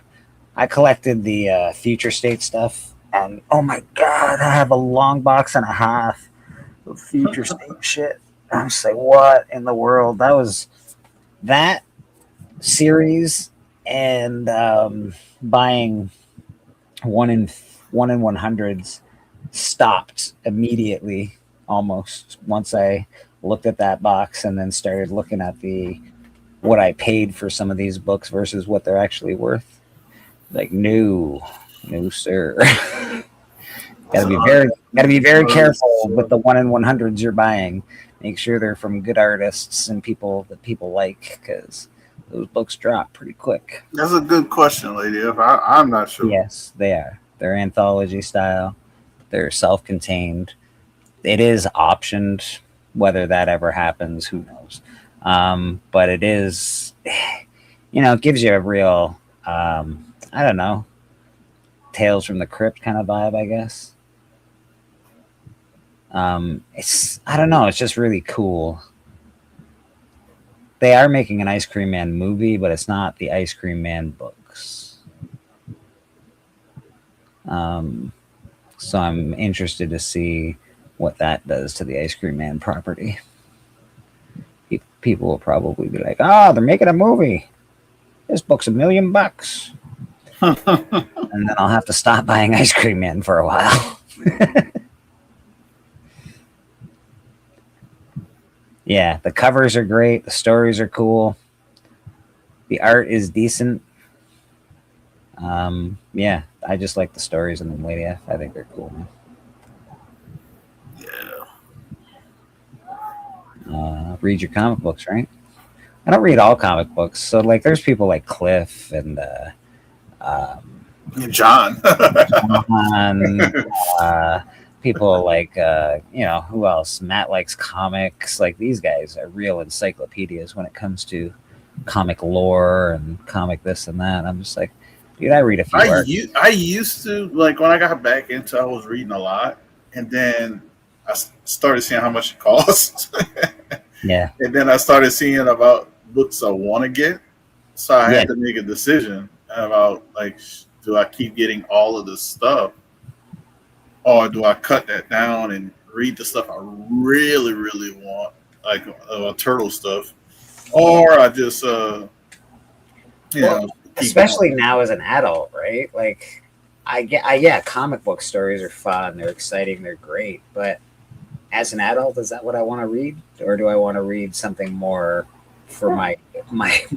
I collected the Future State stuff And oh my god, I have a long box and a half of Future State shit. I'm just like, what in the world? That was that series and buying one in 100s stopped immediately almost once I looked at that box and then started looking at the what I paid for some of these books versus what they're actually worth. Like no, no sir. Gotta be very careful with the 1 in 100s you're buying. Make sure they're from good artists and people that people like, because those books drop pretty quick. That's a good question, lady. I'm not sure. Yes, they are. They're anthology style. They're self-contained. It is optioned. Whether that ever happens, who knows? But it is, it gives you a real, I don't know, Tales from the Crypt kind of vibe, I guess. I don't know. It's just really cool. They are making an Ice Cream Man movie, but it's not the Ice Cream Man books. So I'm interested to see what that does to the Ice Cream Man property. People will probably be like, "Oh, they're making a movie. This book's $1 million." And then I'll have to stop buying Ice Cream Man for a while. Yeah, the covers are great. The stories are cool. The art is decent. Yeah, I just like the stories in them, Lady F. I think they're cool, man. Read your comic books, right? I don't read all comic books. So, like, there's people like Cliff and John. People like, who else? Matt likes comics. Like, these guys are real encyclopedias when it comes to comic lore and comic this and that. I'm just like, dude, I read a few. I used to, like, when I got back into, I was reading a lot, and then I started seeing how much it costs. Yeah. And then I started seeing about books I want to get, so I had to make a decision about, like, do I keep getting all of this stuff, or do I cut that down and read the stuff I really, really want, like turtle stuff, or I just, especially now as an adult, right? Like, yeah, comic book stories are fun, they're exciting, they're great, but as an adult, is that what I want to read, or do I want to read something more for my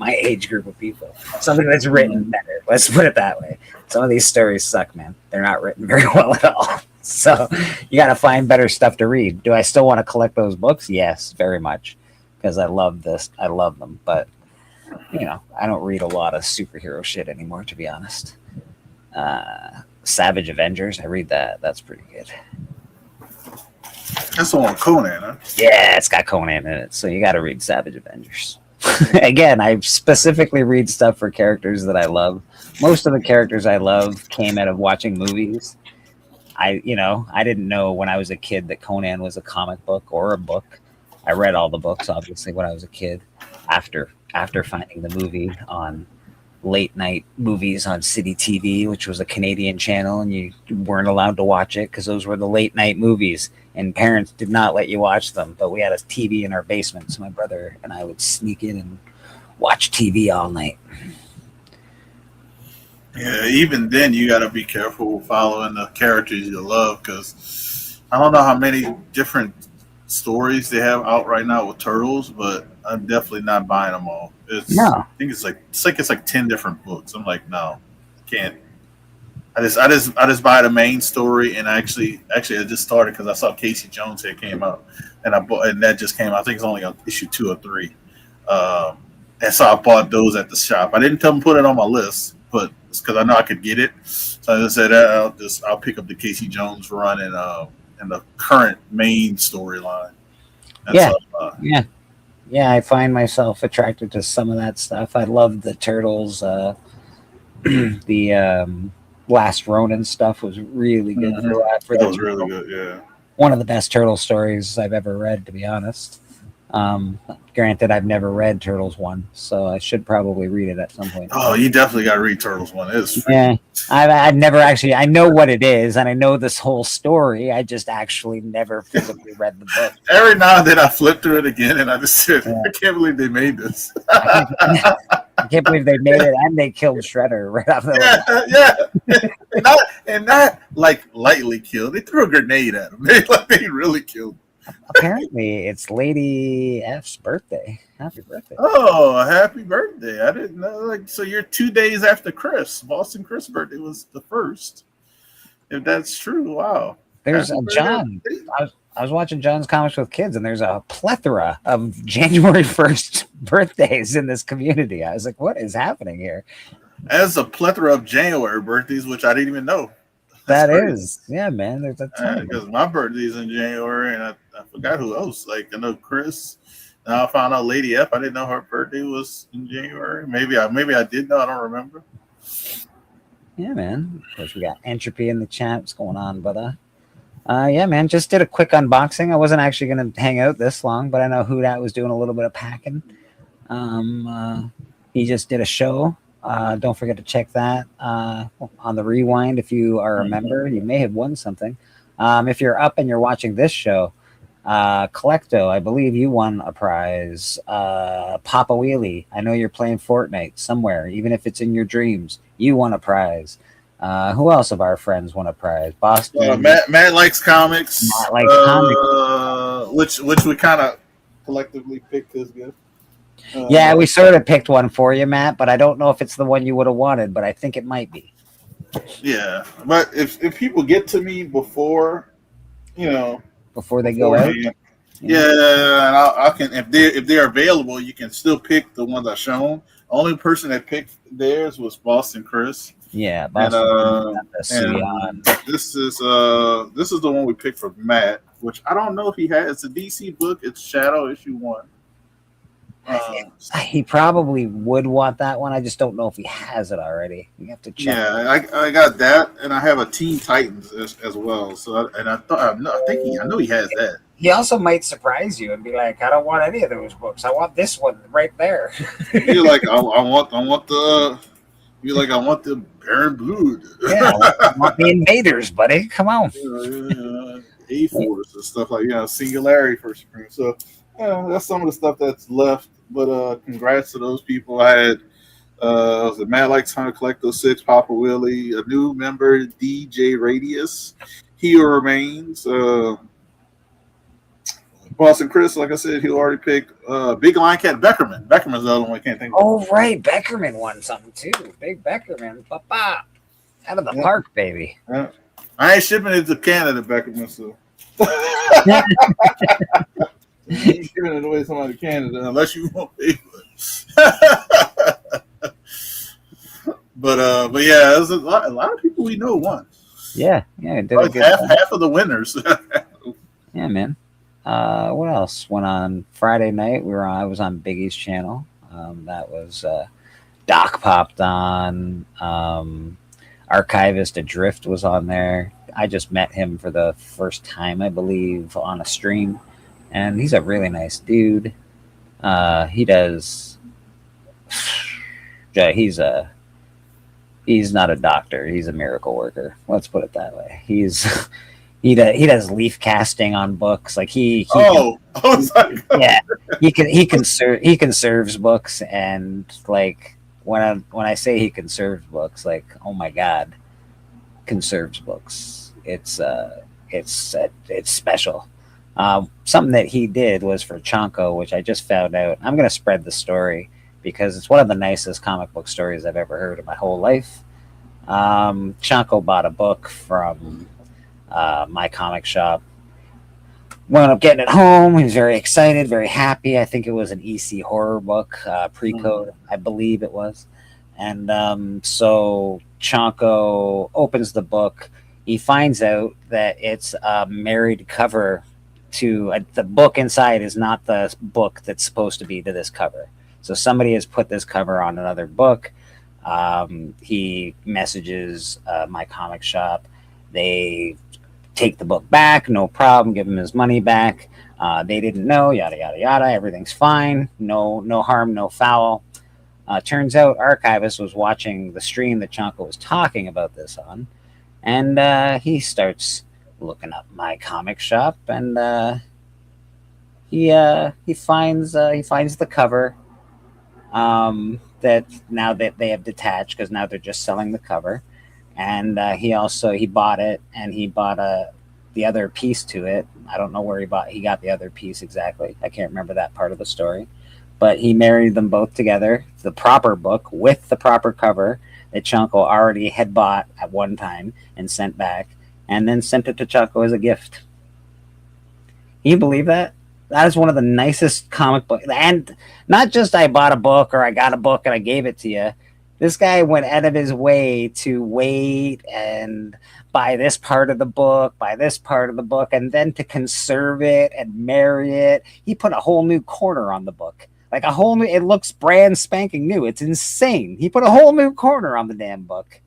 age group of people? Something that's written better. Let's put it that way. Some of these stories suck, man. They're not written very well at all. So you got to find better stuff to read. Do I still want to collect those books? Yes, very much, because I love this. I love them, but I don't read a lot of superhero shit anymore, to be honest. Savage Avengers, I read that. That's pretty good. That's on Conan, huh? Yeah, it's got Conan in it, so you got to read Savage Avengers. Again, I specifically read stuff for characters that I love. Most of the characters I love came out of watching movies. I didn't know when I was a kid that Conan was a comic book or a book. I read all the books, obviously, when I was a kid. After finding the movie on late night movies on City TV, which was a Canadian channel, and you weren't allowed to watch it because those were the late night movies, and parents did not let you watch them. But we had a TV in our basement, so my brother and I would sneak in and watch TV all night. Yeah, even then you got to be careful following the characters you love, because I don't know how many different stories they have out right now with Turtles, but I'm definitely not buying them all. I think it's like 10 different books. I'm like, no, can't. I just buy the main story, and actually I just started because I saw Casey Jones here came out, and that just came out. I think it's only on issue 2 or 3, and so I bought those at the shop. I didn't tell them to put it on my list, but it's because I know I could get it. So I just said I'll pick up the Casey Jones run and the current main storyline. Yeah, I find myself attracted to some of that stuff. I love the Turtles. The Last Ronin stuff was really good. That was really good, yeah. One of the best Turtle stories I've ever read, to be honest. Granted, I've never read Turtles 1, so I should probably read it at some point. Oh, you definitely got to read Turtles one. It's freaking. Yeah, I've never actually. I know what it is, and I know this whole story. I just actually never physically read the book. Every now and then I flip through it again, and I just said, Yeah. I can't believe they made this. I can't believe they made it, and they killed Shredder right off the bat. Yeah. And not like lightly killed. They threw a grenade at him. They really killed him. Apparently, it's Lady F's birthday. Happy birthday! Oh, happy birthday. I didn't know. Like, so you're 2 days after Chris. Boston Chris' birthday was the first. If that's true, wow. There's Happy a birthday. John. I was watching John's Comics with Kids, and there's a plethora of January 1st birthdays in this community. I was like, what is happening here? As a plethora of January birthdays, which I didn't even know. That is, yeah, man. There's a ton. Because my birthday's in January, and I forgot who else. Like, I know Chris. Now I found out Lady F. I didn't know her birthday was in January. Maybe I did know. I don't remember. Yeah, man. Of course, we got Entropy in the chat. What's going on, brother? Yeah, man. Just did a quick unboxing. I wasn't actually going to hang out this long, but I know Hudat was doing a little bit of packing. He just did a show. Don't forget to check that on the Rewind. If you are a member, you may have won something. If you're up and you're watching this show, Collecto, I believe you won a prize. Papa Wheelie, I know you're playing Fortnite somewhere, even if it's in your dreams. You won a prize. Who else of our friends won a prize? Boston. Matt likes comics. Matt likes comics. Which we kind of collectively picked his gift. Yeah, we sort of picked one for you, Matt, but I don't know if it's the one you would have wanted, but I think it might be. Yeah, but if people get to me before, Before they go out. Yeah, and I can if they're available, you can still pick the ones I shown. Only person that picked theirs was Boston Chris. Yeah, and this is the one we picked for Matt, which I don't know if he has. It's a DC book. It's Shadow issue 1. He probably would want that one. I just don't know if he has it already. You have to check. Yeah, I got that, and I have a Teen Titans as well. So I know he has that. He also might surprise you and be like, "I don't want any of those books. I want this one right there." You're like, I want the Baron Blood. Yeah, I want the Invaders, buddy. Come on. A-Force and stuff like Singularity for Supreme. So that's some of the stuff that's left. But congrats to those people. I had was it Matt Likes Hunter Collecto 6, Papa Willie, a new member, DJ Radius, He Remains, Boston Chris, like I said, he already picked Big Lion Cat Beckerman. Beckerman's the other one I can't think of. Oh, right. Beckerman won something too. Big Beckerman. Papa. Out of the park, baby. Yeah. I ain't shipping it to Canada, Beckerman, so. You ain't giving it away to somebody in Canada unless you want to pay for it. But yeah, there's a lot of people we know won. Yeah, like half of the winners. Yeah, man. What else went on Friday night? I was on Biggie's channel. That was Doc popped on. Archivist Adrift was on there. I just met him for the first time, I believe, on a stream. And he's a really nice dude. He does. He's not a doctor. He's a miracle worker. Let's put it that way. He does leaf casting on books. Like he conserves books, and like when I say he conserves books, like, oh my god, conserves books. It's special. Something that he did was for Chonko, which I just found out. I'm going to spread the story because it's one of the nicest comic book stories I've ever heard in my whole life. Chonko bought a book from my comic shop. Wound up getting it home. He was very excited, very happy. I think it was an EC horror book, pre-code, I believe it was. And so Chonko opens the book. He finds out that it's a married cover to the book inside is not the book that's supposed to be to this cover. So somebody has put this cover on another book. He messages my comic shop. They take the book back, no problem, give him his money back. They didn't know, yada yada yada. Everything's fine. No harm, no foul. Turns out Archivist was watching the stream that Chanko was talking about this on, and he starts looking up my comic shop, and he finds the cover that now that they have detached, because now they're just selling the cover, and he bought it, and he bought the other piece to it. I don't know where he got the other piece exactly. I can't remember that part of the story. But he married them both together, the proper book with the proper cover that Chanko already had bought at one time and sent back, and then sent it to Chanko as a gift. Can you believe that? That is one of the nicest comic books. And not just I bought a book or I got a book and I gave it to you. This guy went out of his way to wait and buy this part of the book, and then to conserve it and marry it. He put a whole new corner on the book. Like a whole new, it looks brand spanking new. It's insane. He put a whole new corner on the damn book.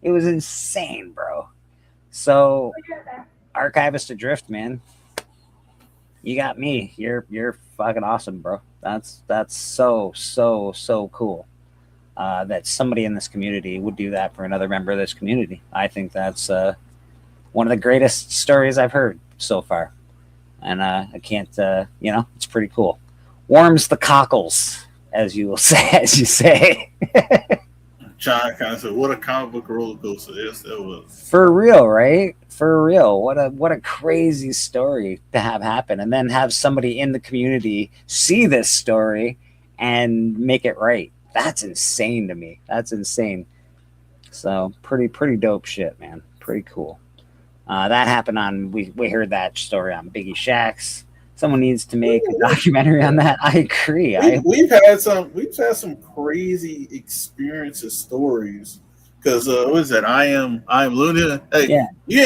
It was insane, bro. So, Archivist Adrift, man, you got me. You're fucking awesome, bro. That's so cool. That somebody in this community would do that for another member of this community. I think that's one of the greatest stories I've heard so far, and I can't, it's pretty cool. Warms the cockles, as you will say, as you say. John kind of said, "What a comic book roller coaster!" Yes, that was For real, right? For real. What a crazy story to have happen, and then have somebody in the community see this story and make it right. That's insane to me. That's insane. So pretty dope shit, man. Pretty cool. That happened on. We heard that story on Biggie Shacks. Someone needs to make a documentary on that. I agree. We've had some crazy experiences, stories. Because what is that? I am Luna. Hey, yeah. You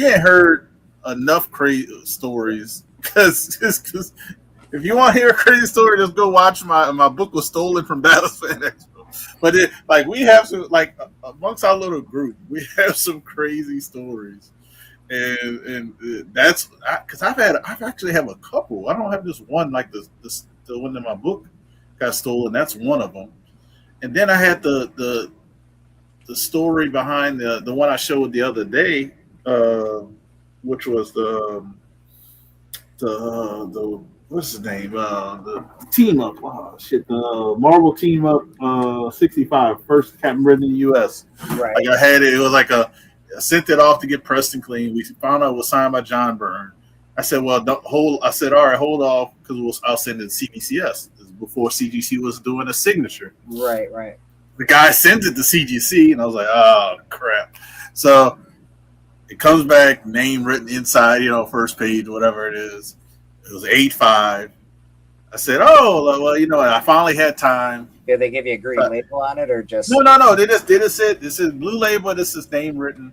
ain't heard enough crazy stories. Because if you want to hear a crazy story, just go watch my book was stolen from Dallas Fan Expo. But we have some, like, amongst our little group, we have some crazy stories. And that's because I've actually have a couple. I don't have just one, like the one in my book got stolen. That's one of them. And then I had the story behind the one I showed the other day, which was the what's his name? The team up. Oh, shit, the Marvel team up 65, first Captain Britain in the US. Right. Like I had it. It was like I sent it off to get pressed and clean. We found out it was signed by John Byrne. I said, well, don't hold. I said, all right, hold off, because I'll send it to CBCS. Before CGC was doing a signature. Right. The guy sent it to CGC, and I was like, oh, crap. So it comes back, name written inside, first page, whatever it is. It was 8-5. I said, oh, well, I finally had time. Did they give you a green label on it, or just... No. They just said, this is blue label, this is name written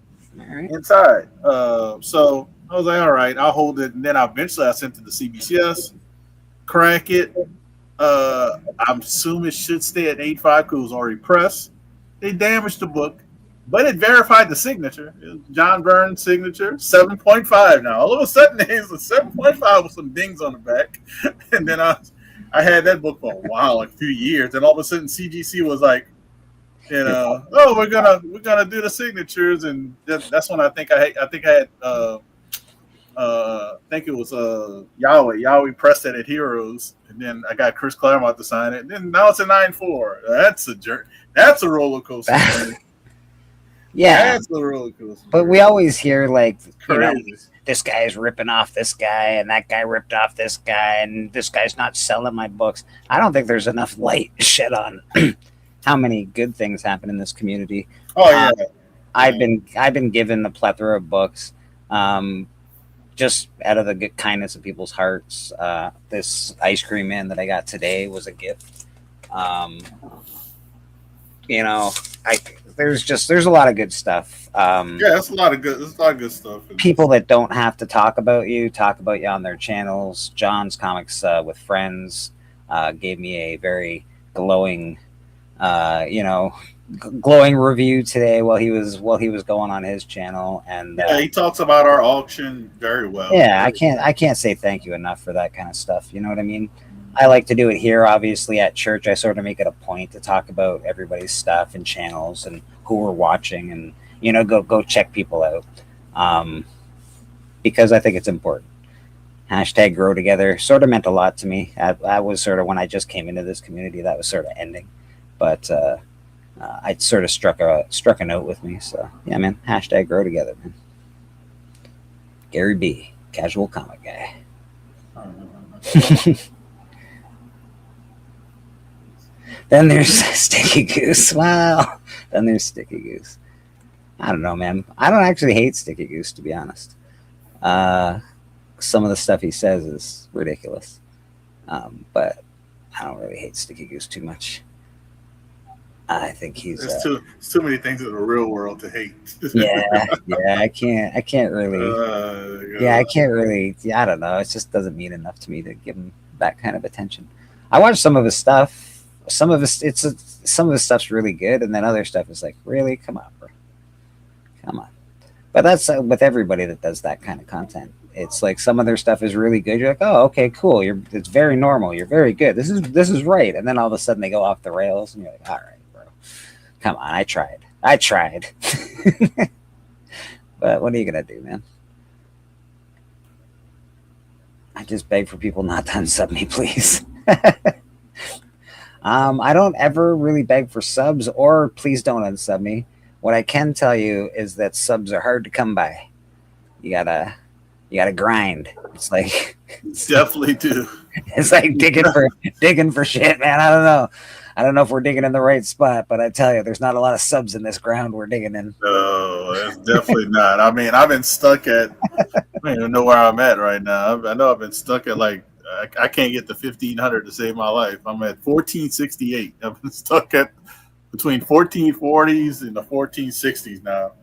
inside. So I was like, all right, I'll hold it. And then eventually I sent it to CBCS, crack it. I'm assuming it should stay at 8.5 because it was already pressed. They damaged the book, but it verified the signature. It was John Byrne's signature, 7.5. Now, all of a sudden, it's a 7.5 with some dings on the back. And then I had that book for a while, like a few years. And all of a sudden, CGC was like, oh, we're gonna do the signatures, and that's when I think I had I think it was Yahweh. Yahweh pressed that at Heroes, and then I got Chris Claremont to sign it. And then now it's a 9.4. That's a jerk. That's a roller coaster. Yeah, that's a roller coaster. But we always hear like, this guy's ripping off this guy, and that guy ripped off this guy, and this guy's not selling my books. I don't think there's enough light shed on how many good things happen in this community. Oh yeah, I've been given a plethora of books. Just out of the good kindness of people's hearts. This ice cream man that I got today was a gift. There's a lot of good stuff. There's a lot of good stuff. People that don't have to talk about you on their channels. John's Comics with Friends gave me a very glowing You know, glowing review today while he was going on his channel, and Yeah, he talks about our auction very well. yeah, Very I can't say thank you enough for that kind of stuff. You know what I mean? I like to do it here. Obviously, at church, I sort of make it a point to talk about everybody's stuff and channels and who we're watching, and go check people out, um, because I think it's important. Hashtag grow together sort of meant a lot to me. I was sort of when I just came into this community, that was sort of ending, but I sort of struck a note with me. So yeah, man. Hashtag grow together, man. Gary B, casual comic guy. Then there's Sticky Goose. Wow. Then there's Sticky Goose. I don't know, man. I don't actually hate Sticky Goose, to be honest. Uh, some of the stuff he says is ridiculous, but I don't really hate Sticky Goose too much. I think he's There's too many things in the real world to hate. yeah. I can't really. Yeah, I can't really. Yeah, I don't know. It just doesn't mean enough to me to give him that kind of attention. I watch some of his stuff. Some of his stuff's really good, and then other stuff is like, really, come on, bro, come on. But that's with everybody that does that kind of content. It's like some of their stuff is really good. You're like, oh, okay, cool. It's very normal. You're very good. This is right. And then all of a sudden they go off the rails, and you're like, all right, bro, come on. I tried. But what are you gonna do, man? I just beg for people not to unsub me, please. I don't ever really beg for subs or please don't unsub me. What I can tell you is that subs are hard to come by. You gotta you gotta grind. It's like Definitely do. it's like digging for shit, man. I don't know. I don't know if we're digging in the right spot, but I tell you, there's not a lot of subs in this ground we're digging in. No, it's definitely not. I mean, I've been stuck at. I don't even know where I'm at right now. I know I've been stuck at like I can't get to 1500 to save my life. I'm at 1468. I've been stuck at between 1440s and the 1460s now.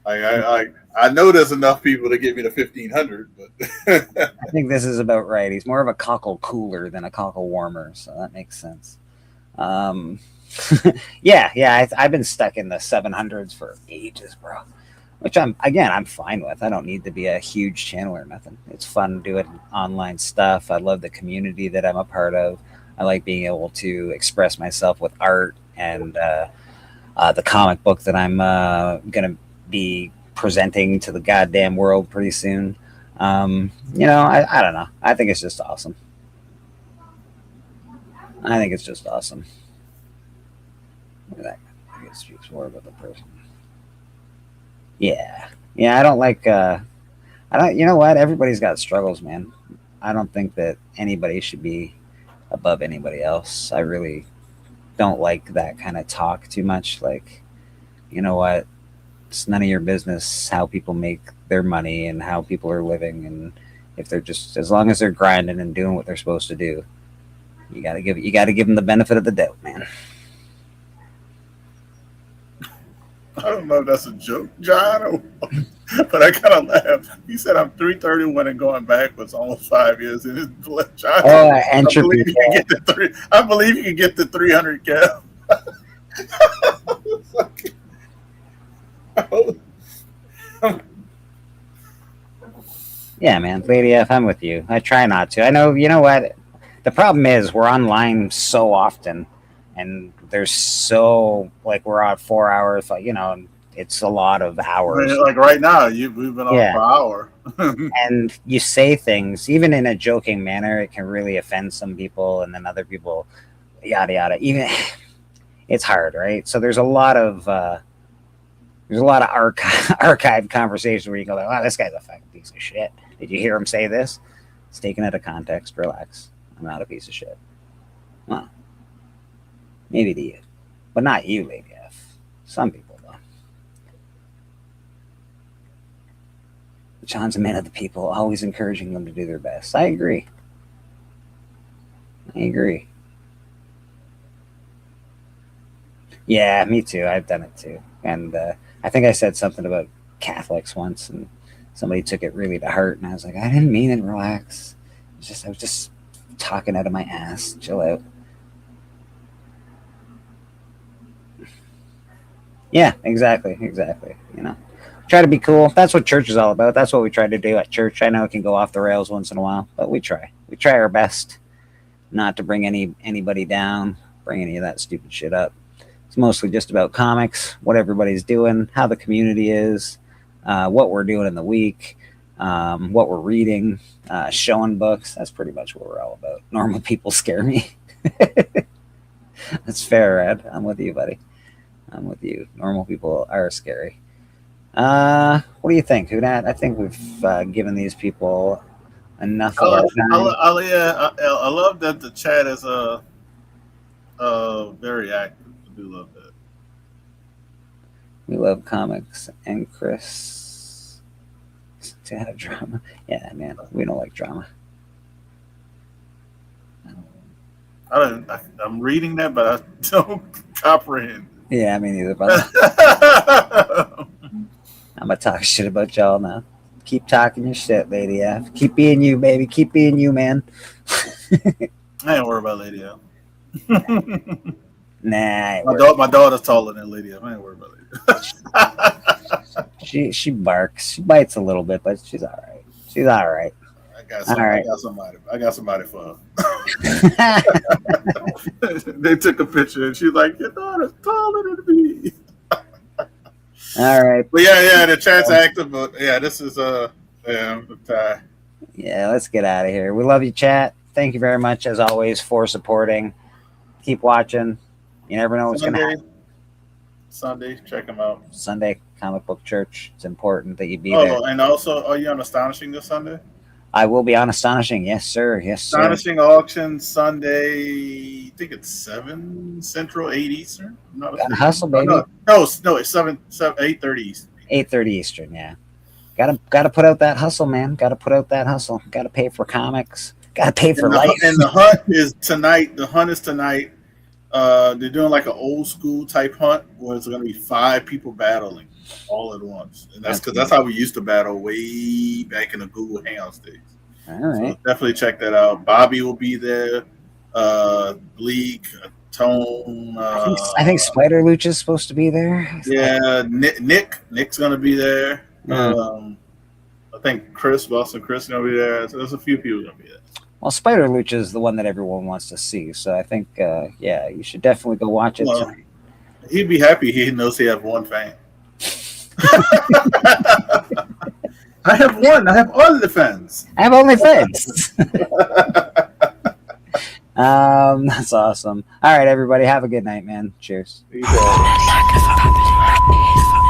I know there's enough people to get me to 1500, but I think this is about right. He's more of a cockle cooler than a cockle warmer, so that makes sense. Um, yeah. I've been stuck in the 700s for ages, bro. Which I'm fine with. I don't need to be a huge channel or nothing. It's fun doing online stuff. I love the community that I'm a part of. I like being able to express myself with art and the comic book that I'm gonna be presenting to the goddamn world pretty soon. I don't know. I think it's just awesome. I think it's just awesome. Look at that. I guess speaks more about the person. Yeah. I don't like. I don't. You know what? Everybody's got struggles, man. I don't think that anybody should be above anybody else. I really don't like that kind of talk too much. Like, you know what? It's none of your business how people make their money and how people are living, and if they're just as long as they're grinding and doing what they're supposed to do, you got to give them the benefit of the doubt, man. I don't know if that's a joke, John, but I kind of laughed. He said I'm 331 and going backwards almost 5 years in his blood. John, Oh, I entropy. believe you can get the three. I believe you can get the 300 cal. Yeah, man. Lady F, I'm with you. I try not to. I know. You know what? The problem is we're online so often, and there's so like we're on 4 hours. Like it's a lot of hours. Like right now, we've been on Yeah. for an hour. And you say things even in a joking manner. It can really offend some people, and then other people, yada yada. Even it's hard, right? So there's a lot of archive conversations where you go like, "Wow, this guy's a fucking piece of shit." Did you hear him say this? It's taken out of context. Relax. I'm not a piece of shit. Well, maybe to you, but not you, Lady F. Some people, though. John's a man of the people, always encouraging them to do their best. I agree. I agree. Yeah, me too. I've done it too. And I think I said something about Catholics once, and somebody took it really to heart. And I was like, I didn't mean it. Relax. I was just talking out of my ass. Chill out. Yeah, exactly. You know, try to be cool. That's what church is all about. That's what we try to do at church. I know it can go off the rails once in a while, but we try. We try our best not to bring anybody down, bring any of that stupid shit up. It's mostly just about comics, what everybody's doing, how the community is, what we're doing in the week, what we're reading, showing books. That's pretty much what we're all about. Normal people scare me. That's fair, Ed. I'm with you, buddy. I'm with you. Normal people are scary. What do you think, Hudat? I think we've given these people enough of our time. I love that the chat is very active. I do love that. We love comics and Chris to have drama. Yeah, man, we don't like drama. I'm reading that, but I don't comprehend. Yeah, me neither, brother. I'm gonna talk shit about y'all now. Keep talking your shit, Lady F. Keep being you, baby. Keep being you, man. I ain't worried about Lady F. Nah, I ain't My daughter's taller than Lady F. I ain't worried about Lady F. she barks. She bites a little bit, but she's all right. She's all right. I got somebody for her. They took a picture and she's like, "Your daughter's taller than me." All right. But yeah, the chat's active. But yeah, this is Yeah, let's get out of here. We love you, chat. Thank you very much, as always, for supporting. Keep watching. You never know what's going to happen. Sunday, check them out. Sunday, Comic Book Church. It's important that you be there. Oh, and also, are you on Astonishing this Sunday? I will be on Astonishing. Yes, sir. Yes, sir. Astonishing auction Sunday. I think it's 7 Central, 8 Eastern. Hustle, baby. No, it's 8:30 Eastern. 8:30 Eastern. Yeah. Gotta put out that hustle, man. Gotta put out that hustle. Gotta pay for comics. Gotta pay for life. And the hunt is tonight. The hunt is tonight. They're doing like an old school type hunt where it's going to be 5 people battling all at once, and that's how we used to battle way back in the Google Hangouts days. All right, so definitely check that out. Bobby will be there. Bleak, Tone. I think Spider Luch is supposed to be there. Yeah, Nick's going to be there. I think Boston Chris is going to be there. So there's a few people going to be there. Well, Spider Luch is the one that everyone wants to see, so I think, you should definitely go watch it. Well, he'd be happy. He knows he has one fan. I have one. I have all the fans. I have only fans. That's awesome. All right, everybody, have a good night, man. Cheers. Peace out.